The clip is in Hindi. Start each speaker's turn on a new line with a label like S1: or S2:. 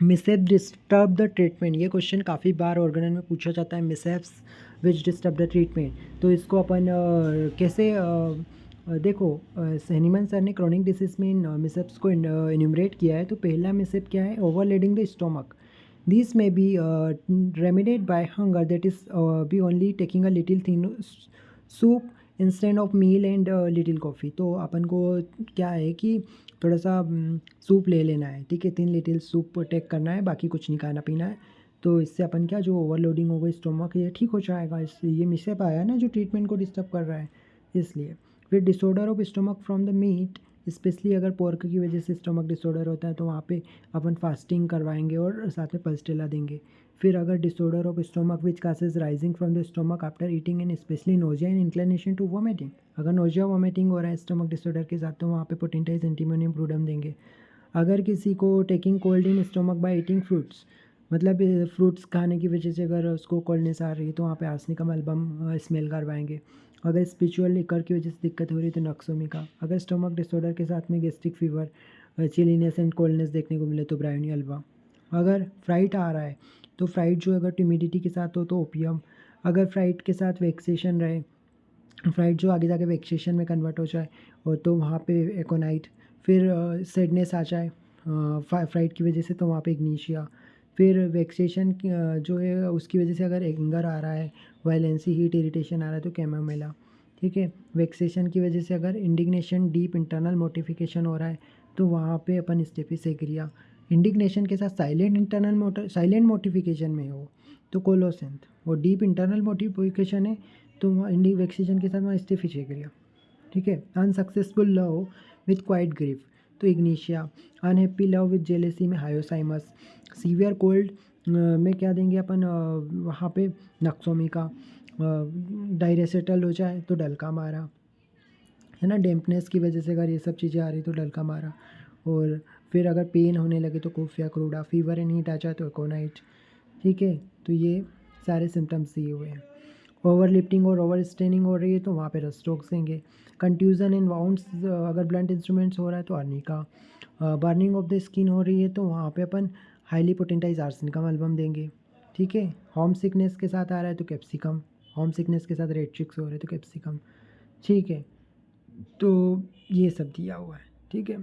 S1: मिसहेप डिस्टर्ब द ट्रीटमेंट, ये क्वेश्चन काफ़ी बार ऑर्गेनल में पूछा जाता है, मिसहेप्स विच डिस्टर्ब द ट्रीटमेंट। तो इसको अपन कैसे देखो, हैनीमैन सर ने क्रॉनिक डिसीज में इन मिसहेप्स को इन्यूमरेट किया है। तो पहला मिसहेप क्या है, ओवरलोडिंग द स्टोमक। दिस में be remedied by hunger, that is be only taking a little thin soup instant of meal and little coffee. तो अपन को क्या है कि थोड़ा सा सूप ले लेना है, ठीक है, 3 लिटिल सूप टेक करना है, बाकी कुछ नहीं खाना पीना है। तो इससे अपन क्या, जो ओवरलोडिंग हो गई स्टोमक, ये ठीक हो जाएगा। इस ये मिसहेप आया ना जो ट्रीटमेंट को डिस्टर्ब कर रहा है, इसलिए। फिर disorder of stomach from the meat, specially अगर पोर्क की वजह से स्टोमक डिसऑर्डर होता है तो वहाँ पे अपन फास्टिंग करवाएंगे और साथ में पल्स्टेला देंगे। फिर अगर disorder of stomach which causes rising from the stomach after eating and especially nausea and inclination to vomiting, अगर नोजिया वोमिटिंग हो रहा है स्टोमक डिसऑर्डर के साथ तो वहाँ पे पोटेंटाइज एंटीमोनियम प्रूडम देंगे। अगर किसी को taking cold in stomach by eating fruits, मतलब फ्रूट्स खाने की वजह से अगर उसको कोल्डनेस आ रही है तो वहाँ पे आर्सेनिकम एल्बम स्मेल करवाएंगे। अगर स्पिरिचुअल लिकर की वजह से दिक्कत हो रही है तो नक्सोमिका। अगर स्टोमक डिसऑर्डर के साथ में gastric fever, chilliness and coldness देखने को मिले तो ब्रायोनी अल्वा। अगर फ्राइट आ रहा है तो फ्राइट जो अगर टिमिडिटी के साथ हो तो ओपियम। अगर फ्राइट के साथ वेक्सेशन रहे, फ्राइट जो आगे जाके वेक्सेशन में कन्वर्ट हो जाए और तो वहाँ पे एकोनाइट। फिर सैडनेस आ जाए फ्राइट की वजह से तो वहाँ पे इग्नीशिया। फिर वेक्सेशन जो है उसकी वजह से अगर एंगर आ रहा है, वायलेंसी, हीट, इरिटेशन आ रहा है तो कैमोमेला। ठीक है, वेक्सेशन की वजह से अगर इंडिग्नेशन, डीप इंटरनल मोटिफिकेशन हो रहा है तो वहाँ पे अपन स्टेफिसेग्रिया। इंडिग्नेशन के साथ साइलेंट मोटिफिकेशन में हो तो कोलोसेंथ, और डीप इंटरनल मोटिफिकेशन है तो वहाँ इंडी वेक्सेशन के साथ वहाँ स्टेफिसेग्रिया। ठीक है, unsuccessful love with quiet grief तो ignatia. Unhappy love with jealousy में हायोसाइमस। सीवियर कोल्ड में क्या देंगे अपन, वहाँ पे नक्सोमिका। डायरेसेटल हो जाए तो डलका मारा, है ना, डेम्पनेस की वजह से अगर ये सब चीज़ें आ रही तो डलका मारा। और फिर अगर पेन होने लगे तो कोफिया क्रूडा। फीवर एंड हीट आ जाए तो एकोनाइट। ठीक है, तो ये सारे सिम्टम्स दिए हुए हैं। ओवर लिफ्टिंग और ओवर स्ट्रेनिंग हो रही है तो वहाँ पे रस्टोक्स देंगे। कंट्यूजन एंड वाउंड्स अगर ब्लंट इंस्ट्रूमेंट्स हो रहा है तो arnica. Burning of the skin हो रही है तो वहाँ पे अपन हाईली पोटेंटाइज आर्सेनिकम एल्बम देंगे। ठीक है, होम सिकनेस के साथ आ रहा है तो कैप्सिकम। होम सिकनेस के साथ रेड चिक्स हो रहे हैं तो कैप्सिकम। ठीक है, तो ये सब दिया हुआ है। ठीक है।